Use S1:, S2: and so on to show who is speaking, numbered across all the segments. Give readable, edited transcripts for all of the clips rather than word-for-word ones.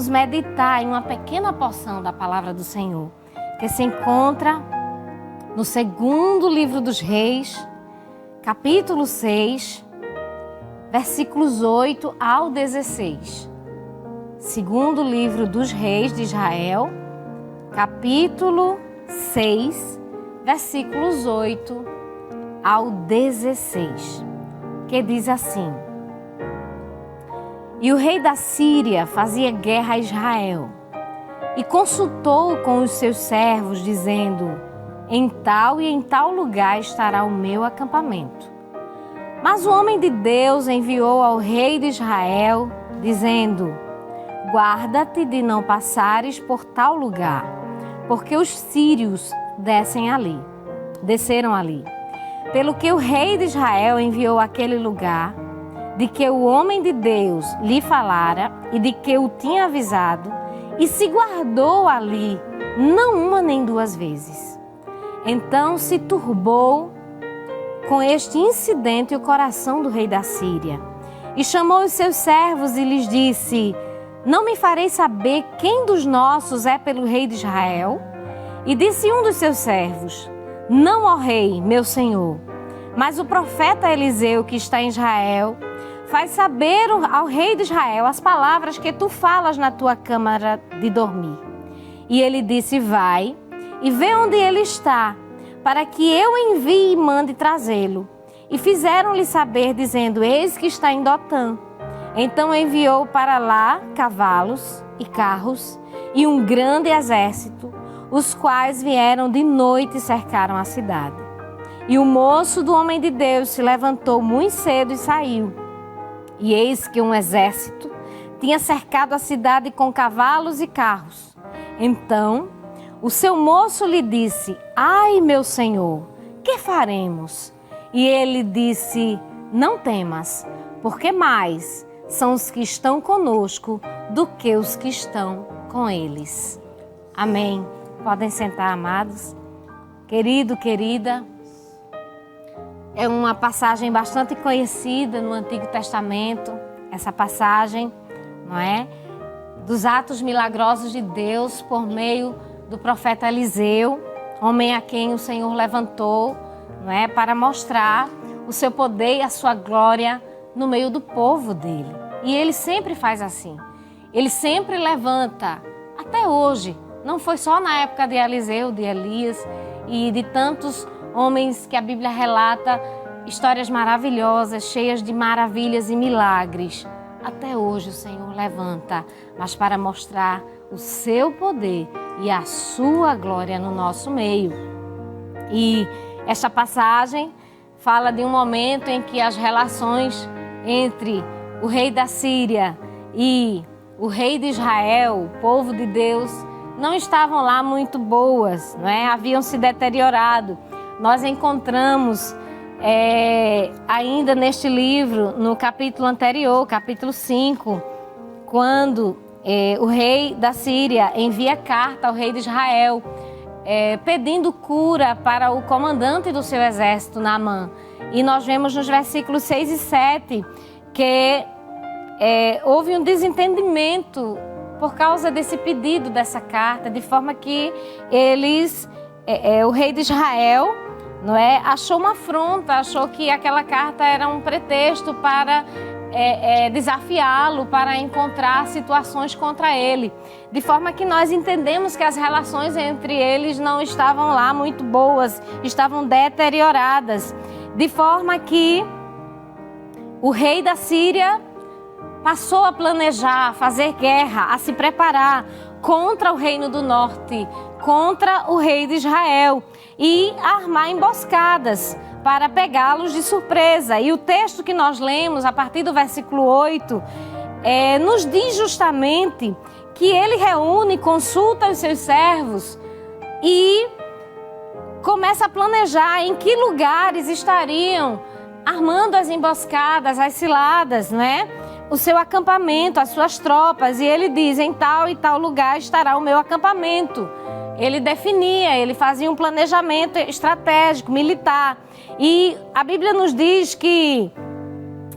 S1: vamos meditar em uma pequena porção da palavra do Senhor, que se encontra no segundo livro dos Reis, capítulo 6, versículos 8 ao 16. Segundo livro dos Reis de Israel, capítulo 6, versículos 8 ao 16, que diz assim: E o rei da Síria fazia guerra a Israel e consultou com os seus servos, dizendo: Em tal e em tal lugar estará o meu acampamento. Mas o homem de Deus enviou ao rei de Israel, dizendo: Guarda-te de não passares por tal lugar, porque os sírios desceram ali. Pelo que o rei de Israel enviou àquele lugar, de que o homem de Deus lhe falara e de que o tinha avisado, e se guardou ali, não uma nem duas vezes. Então se turbou com este incidente o coração do rei da Síria, e chamou os seus servos e lhes disse: Não me farei saber quem dos nossos é pelo rei de Israel? E disse um dos seus servos: Não, ó rei, meu senhor, mas o profeta Eliseu, que está em Israel, faz saber ao rei de Israel as palavras que tu falas na tua câmara de dormir. E ele disse: Vai e vê onde ele está, para que eu envie e mande trazê-lo. E fizeram-lhe saber, dizendo: Eis que está em Dotã. Então enviou para lá cavalos e carros e um grande exército, os quais vieram de noite e cercaram a cidade. E o moço do homem de Deus se levantou muito cedo e saiu. E eis que um exército tinha cercado a cidade com cavalos e carros. Então o seu moço lhe disse: Ai, meu senhor, que faremos? E ele disse: Não temas, porque mais são os que estão conosco do que os que estão com eles. Amém. Podem sentar, amados. Querido, querida, é uma passagem bastante conhecida no Antigo Testamento, essa passagem, não é? Dos atos milagrosos de Deus por meio do profeta Eliseu, homem a quem o Senhor levantou, não é? Para mostrar o seu poder e a sua glória no meio do povo dele. E ele sempre faz assim. Ele sempre levanta, até hoje. Não foi só na época de Eliseu, de Elias e de tantos homens que a Bíblia relata histórias maravilhosas, cheias de maravilhas e milagres. Até hoje o Senhor levanta, mas para mostrar o seu poder e a sua glória no nosso meio. E esta passagem fala de um momento em que as relações entre o rei da Síria e o rei de Israel, o povo de Deus, não estavam lá muito boas, não é? Haviam se deteriorado. Nós encontramos ainda neste livro, no capítulo anterior, capítulo 5, quando o rei da Síria envia carta ao rei de Israel, pedindo cura para o comandante do seu exército, Naamã. E nós vemos nos versículos 6 e 7 que houve um desentendimento por causa desse pedido dessa carta, de forma que o rei de Israel, não é, achou uma afronta, achou que aquela carta era um pretexto para desafiá-lo, para encontrar situações contra ele. De forma que nós entendemos que as relações entre eles não estavam lá muito boas, estavam deterioradas. De forma que o rei da Síria passou a planejar, a fazer guerra, a se preparar contra o reino do norte, contra o rei de Israel e armar emboscadas para pegá-los de surpresa. E o texto que nós lemos, a partir do versículo 8, nos diz justamente que ele reúne, consulta os seus servos e começa a planejar em que lugares estariam armando as emboscadas, as ciladas, não é? O seu acampamento, as suas tropas. E ele diz: em tal e tal lugar estará o meu acampamento. Ele definia, ele fazia um planejamento estratégico, militar. E a Bíblia nos diz que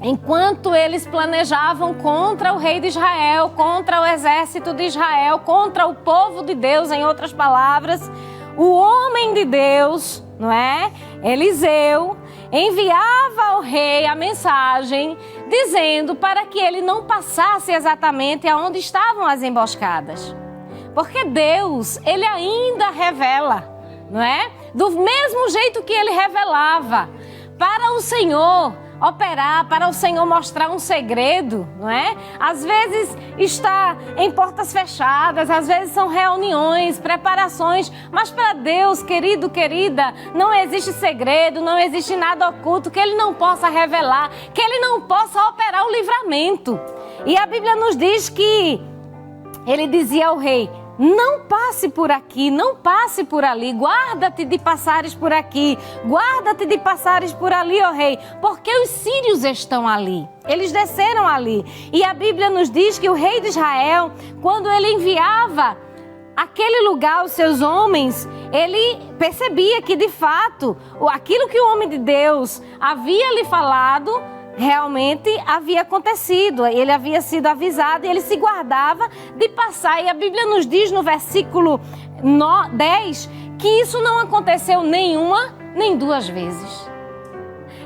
S1: enquanto eles planejavam contra o rei de Israel, contra o exército de Israel, contra o povo de Deus, em outras palavras, o homem de Deus, não é? Eliseu, enviava ao rei a mensagem dizendo para que ele não passasse exatamente aonde estavam as emboscadas. Porque Deus, ele ainda revela, não é? Do mesmo jeito que ele revelava para o Senhor operar, para o Senhor mostrar um segredo, não é? Às vezes está em portas fechadas, às vezes são reuniões, preparações, mas para Deus, querido, querida, não existe segredo, não existe nada oculto que Ele não possa revelar, que Ele não possa operar o livramento. E a Bíblia nos diz que Ele dizia ao rei: não passe por aqui, não passe por ali, guarda-te de passares por aqui, guarda-te de passares por ali, ó rei, porque os sírios estão ali, eles desceram ali. E a Bíblia nos diz que o rei de Israel, quando ele enviava aquele lugar os seus homens, ele percebia que de fato, aquilo que o homem de Deus havia lhe falado, realmente havia acontecido, ele havia sido avisado e ele se guardava de passar. E a Bíblia nos diz no versículo 10 que isso não aconteceu nenhuma nem duas vezes.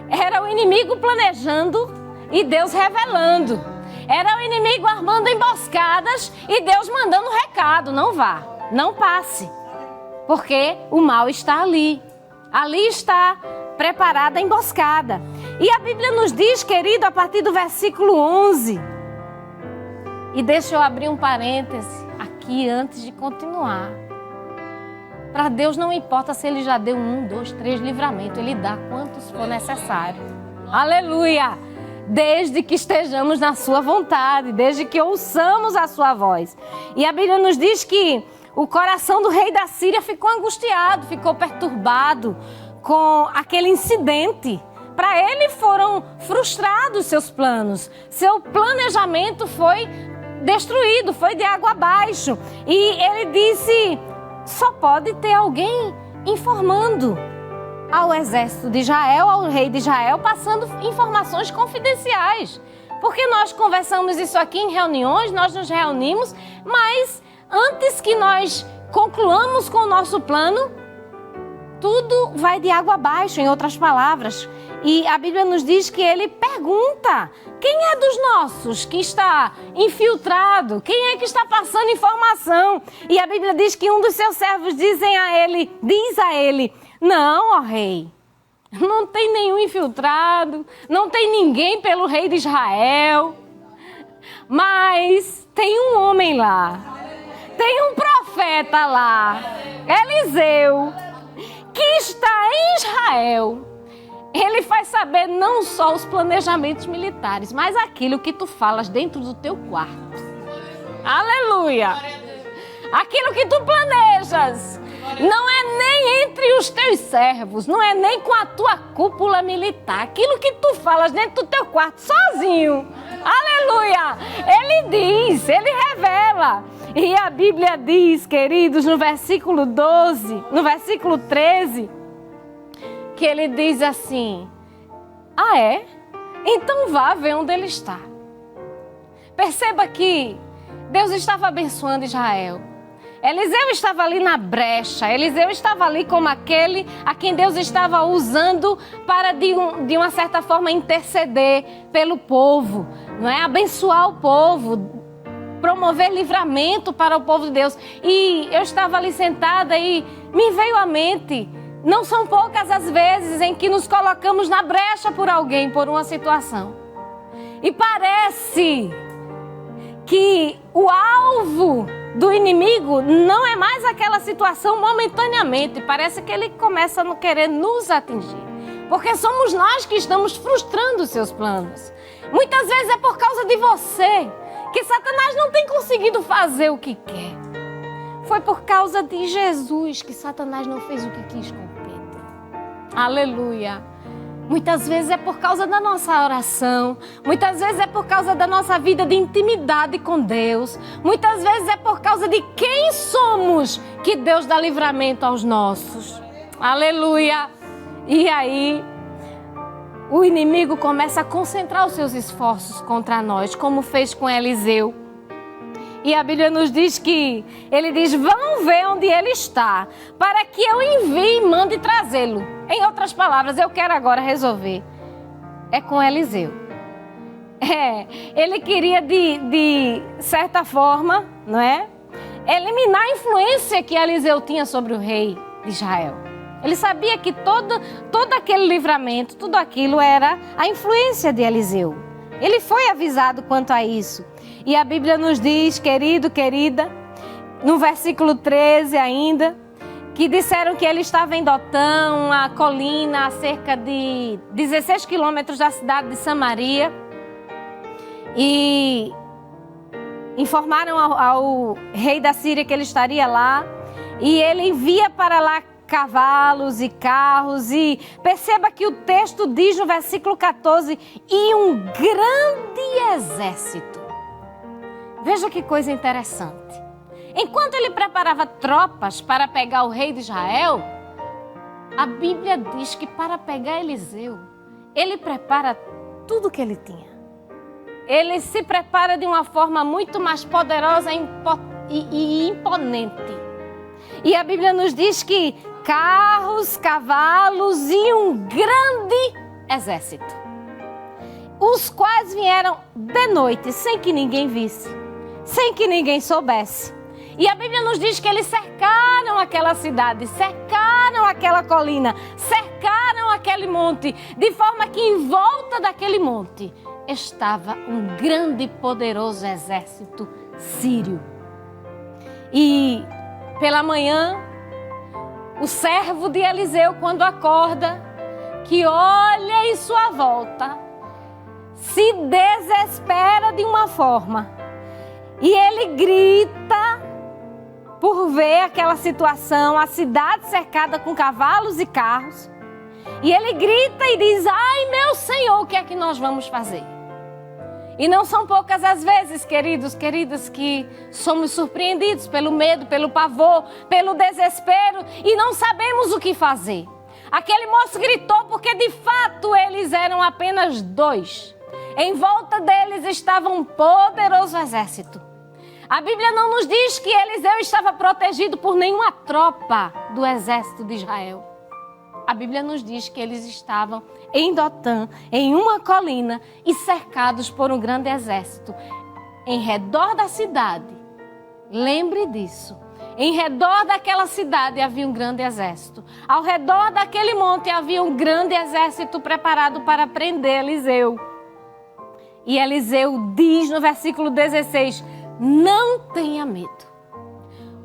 S1: Era o inimigo planejando e Deus revelando. Era o inimigo armando emboscadas e Deus mandando recado: não vá, não passe, porque o mal está ali. Ali está preparada a emboscada. E a Bíblia nos diz, querido, a partir do versículo 11, e deixa eu abrir um parêntese aqui antes de continuar. Para Deus não importa se Ele já deu 1, 2, 3 livramentos, Ele dá quantos for necessário. Aleluia! Desde que estejamos na sua vontade, desde que ouçamos a sua voz. E a Bíblia nos diz que o coração do rei da Síria ficou angustiado, ficou perturbado com aquele incidente. Para ele foram frustrados seus planos. Seu planejamento foi destruído, foi de água abaixo. E ele disse: só pode ter alguém informando ao exército de Israel, ao rei de Israel, passando informações confidenciais. Porque nós conversamos isso aqui em reuniões, nós nos reunimos, mas antes que nós concluamos com o nosso plano, tudo vai de água abaixo, em outras palavras. E a Bíblia nos diz que ele pergunta: quem é dos nossos que está infiltrado? Quem é que está passando informação? E a Bíblia diz que um dos seus servos diz a ele: não, ó rei, não tem nenhum infiltrado, não tem ninguém pelo rei de Israel, mas tem um homem lá, tem um profeta lá, Eliseu, que está em Israel. Ele faz saber não só os planejamentos militares, mas aquilo que tu falas dentro do teu quarto. Aleluia! Aquilo que tu planejas não é nem entre os teus servos, não é nem com a tua cúpula militar. Aquilo que tu falas dentro do teu quarto, sozinho. Aleluia! Ele diz, ele revela. E a Bíblia diz, queridos, no versículo 12, no versículo 13, que ele diz assim: ah, é? Então vá ver onde ele está. Perceba que Deus estava abençoando Israel. Eliseu estava ali na brecha, Eliseu estava ali como aquele a quem Deus estava usando para, de uma certa forma, interceder pelo povo, não é? Abençoar o povo, promover livramento para o povo de Deus. E eu estava ali sentada e me veio à mente: não são poucas as vezes em que nos colocamos na brecha por alguém, por uma situação. E parece que o alvo do inimigo não é mais aquela situação momentaneamente. Parece que ele começa a não querer nos atingir. Porque somos nós que estamos frustrando os seus planos. Muitas vezes é por causa de você que Satanás não tem conseguido fazer o que quer. Foi por causa de Jesus que Satanás não fez o que quis com Pedro. Aleluia! Muitas vezes é por causa da nossa oração, muitas vezes é por causa da nossa vida de intimidade com Deus, muitas vezes é por causa de quem somos que Deus dá livramento aos nossos. Aleluia! E aí, o inimigo começa a concentrar os seus esforços contra nós, como fez com Eliseu. E a Bíblia nos diz que ele diz: vão ver onde ele está, para que eu envie e mande trazê-lo. Em outras palavras, eu quero agora resolver. É com Eliseu. Ele queria de certa forma, não é? Eliminar a influência que Eliseu tinha sobre o rei de Israel. Ele sabia que todo aquele livramento, tudo aquilo era a influência de Eliseu. Ele foi avisado quanto a isso. E a Bíblia nos diz, querido, querida, no versículo 13 ainda, que disseram que ele estava em Dotã, uma colina a cerca de 16 quilômetros da cidade de Samaria. E informaram ao rei da Síria que ele estaria lá. E ele envia para lá cavalos e carros. E perceba que o texto diz no versículo 14, e um grande exército. Veja que coisa interessante. Enquanto ele preparava tropas para pegar o rei de Israel, a Bíblia diz que para pegar Eliseu, ele prepara tudo o que ele tinha. Ele se prepara de uma forma muito mais poderosa e imponente. E a Bíblia nos diz que carros, cavalos e um grande exército, os quais vieram de noite, sem que ninguém visse, sem que ninguém soubesse. E a Bíblia nos diz que eles cercaram aquela cidade, cercaram aquela colina, cercaram aquele monte, de forma que em volta daquele monte estava um grande e poderoso exército sírio. E pela manhã, o servo de Eliseu, quando acorda, que olha em sua volta, se desespera de uma forma. E ele grita por ver aquela situação, a cidade cercada com cavalos e carros. E ele grita e diz: ai, meu Senhor, o que é que nós vamos fazer? E não são poucas as vezes, queridos, queridas, que somos surpreendidos pelo medo, pelo pavor, pelo desespero e não sabemos o que fazer. Aquele moço gritou porque de fato eles eram apenas 2. Em volta deles estava um poderoso exército. A Bíblia não nos diz que Eliseu estava protegido por nenhuma tropa do exército de Israel. A Bíblia nos diz que eles estavam em Dotã, em uma colina, e cercados por um grande exército. Em redor da cidade, lembre disso, em redor daquela cidade havia um grande exército. Ao redor daquele monte havia um grande exército preparado para prender Eliseu. E Eliseu diz no versículo 16, não tenha medo,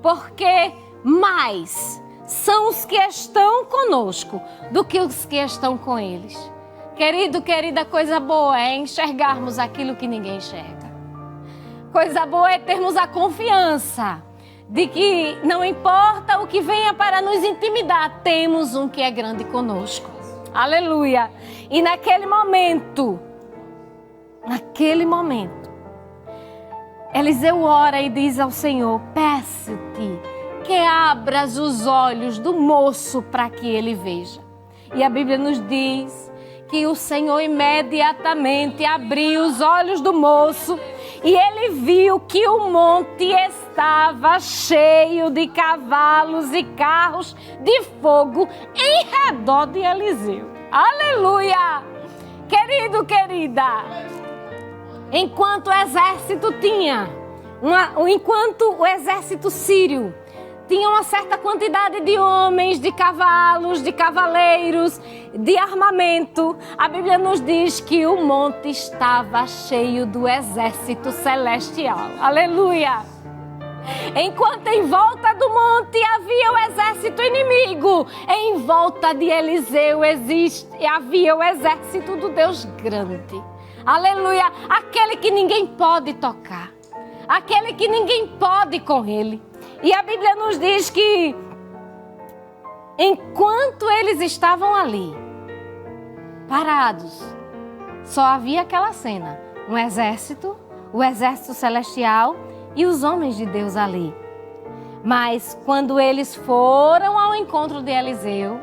S1: porque mais são os que estão conosco do que os que estão com eles. Querido, querida, coisa boa é enxergarmos aquilo que ninguém enxerga. Coisa boa é termos a confiança de que não importa o que venha para nos intimidar, temos um que é grande conosco. Aleluia! E naquele momento, Eliseu ora e diz ao Senhor, peço-te que abras os olhos do moço para que ele veja. E a Bíblia nos diz que o Senhor imediatamente abriu os olhos do moço e ele viu que o monte estava cheio de cavalos e carros de fogo em redor de Eliseu. Aleluia! Querido, querida, enquanto o exército sírio tinha uma certa quantidade de homens, de cavalos, de cavaleiros, de armamento, a Bíblia nos diz que o monte estava cheio do exército celestial. Aleluia! Enquanto em volta do monte havia o exército inimigo, em volta de Eliseu havia o exército do Deus grande. Aleluia! Aquele que ninguém pode tocar, aquele que ninguém pode com ele. E a Bíblia nos diz que enquanto eles estavam ali, parados, só havia aquela cena, um exército, o exército celestial e os homens de Deus ali. Mas quando eles foram ao encontro de Eliseu,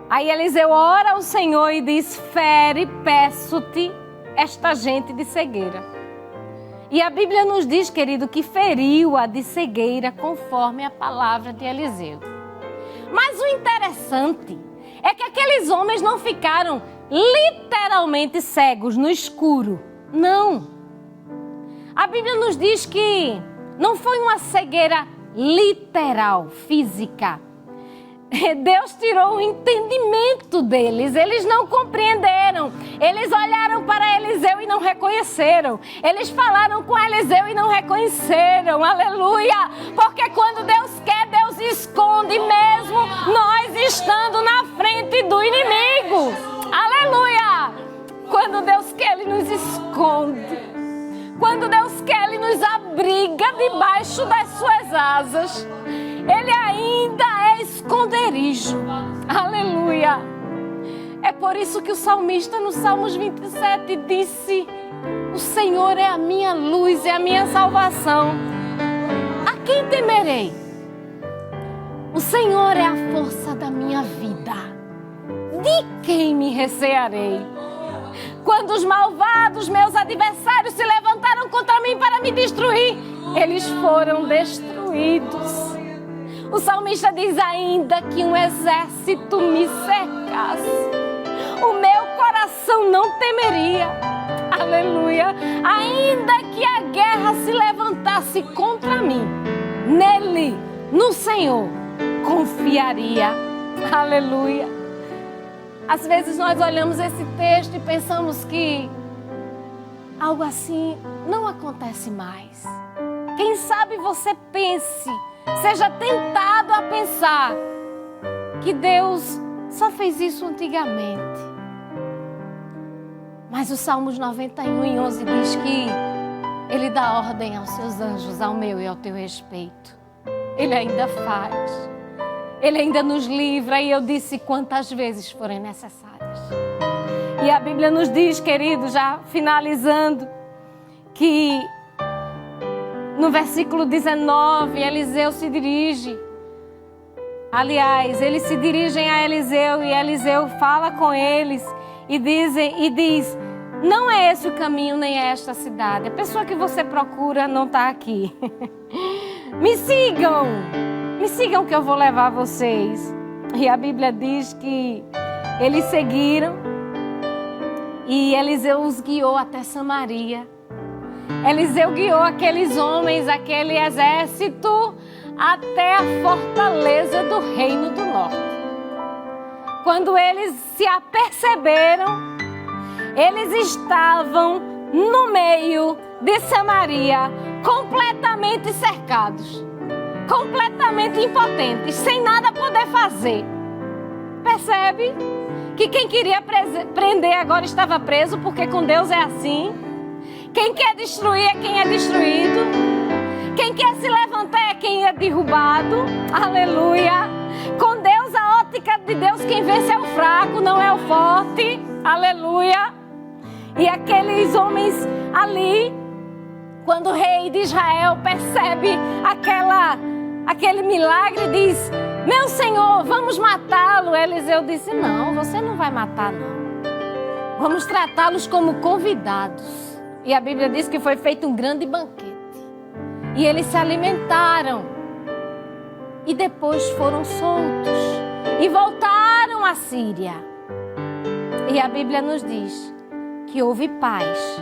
S1: Aí Eliseu ora ao Senhor e diz: fere, peço-te, esta gente de cegueira. E a Bíblia nos diz, querido, que feriu-a de cegueira conforme a palavra de Eliseu. Mas o interessante é que aqueles homens não ficaram literalmente cegos no escuro. Não. A Bíblia nos diz que não foi uma cegueira literal, física. Deus tirou o entendimento deles, eles não compreenderam, eles olharam para Eliseu e não reconheceram, eles falaram com Eliseu e não reconheceram, aleluia, porque quando Deus quer, Deus esconde mesmo nós estando na frente do inimigo, aleluia, quando Deus quer, Ele nos esconde, quando Deus quer, Ele nos abriga debaixo das suas asas. Ele ainda é esconderijo. Aleluia. É por isso que o salmista no Salmos 27 disse: o Senhor é a minha luz, é a minha salvação. A quem temerei? O Senhor é a força da minha vida. De quem me recearei? Quando os malvados, meus adversários, se levantaram contra mim para me destruir, eles foram destruídos. O salmista diz: ainda que um exército me cercasse, o meu coração não temeria. Aleluia. Ainda que a guerra se levantasse contra mim, nele, no Senhor, confiaria. Aleluia. Às vezes nós olhamos esse texto e pensamos que algo assim não acontece mais. Quem sabe você pense, seja tentado a pensar que Deus só fez isso antigamente. Mas o Salmos 91:11 diz que Ele dá ordem aos seus anjos, ao meu e ao teu respeito. Ele ainda faz. Ele ainda nos livra, e eu disse quantas vezes forem necessárias. E a Bíblia nos diz, querido, já finalizando, que no versículo 19, Eliseu se dirige. Aliás, eles se dirigem a Eliseu e Eliseu fala com eles e diz: não é esse o caminho, nem é esta cidade. A pessoa que você procura não está aqui. Me sigam que eu vou levar vocês. E a Bíblia diz que eles seguiram e Eliseu os guiou até Samaria. Eliseu guiou aqueles homens, aquele exército, até a fortaleza do Reino do Norte. Quando eles se aperceberam, eles estavam no meio de Samaria, completamente cercados, completamente impotentes, sem nada poder fazer. Percebe que quem queria prender agora estava preso, porque com Deus é assim. Quem quer destruir é quem é destruído. Quem quer se levantar é quem é derrubado. Aleluia. Com Deus, a ótica de Deus, quem vence é o fraco, não é o forte. Aleluia. E aqueles homens ali, quando o rei de Israel percebe aquele milagre, diz: meu senhor, vamos matá-lo. Eliseu disse: não, você não vai matar, não. Vamos tratá-los como convidados. E a Bíblia diz que foi feito um grande banquete. E eles se alimentaram. E depois foram soltos. E voltaram à Síria. E a Bíblia nos diz que houve paz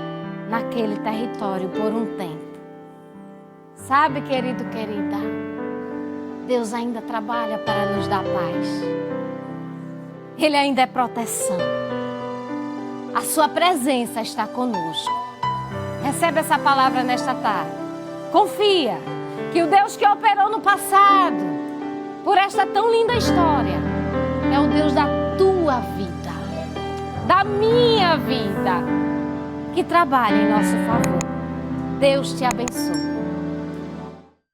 S1: naquele território por um tempo. Sabe, querido, querida, Deus ainda trabalha para nos dar paz. Ele ainda é proteção. A sua presença está conosco. Recebe essa palavra nesta tarde. Confia que o Deus que operou no passado, por esta tão linda história, é o Deus da tua vida, da minha vida, que trabalha em nosso favor. Deus te abençoe.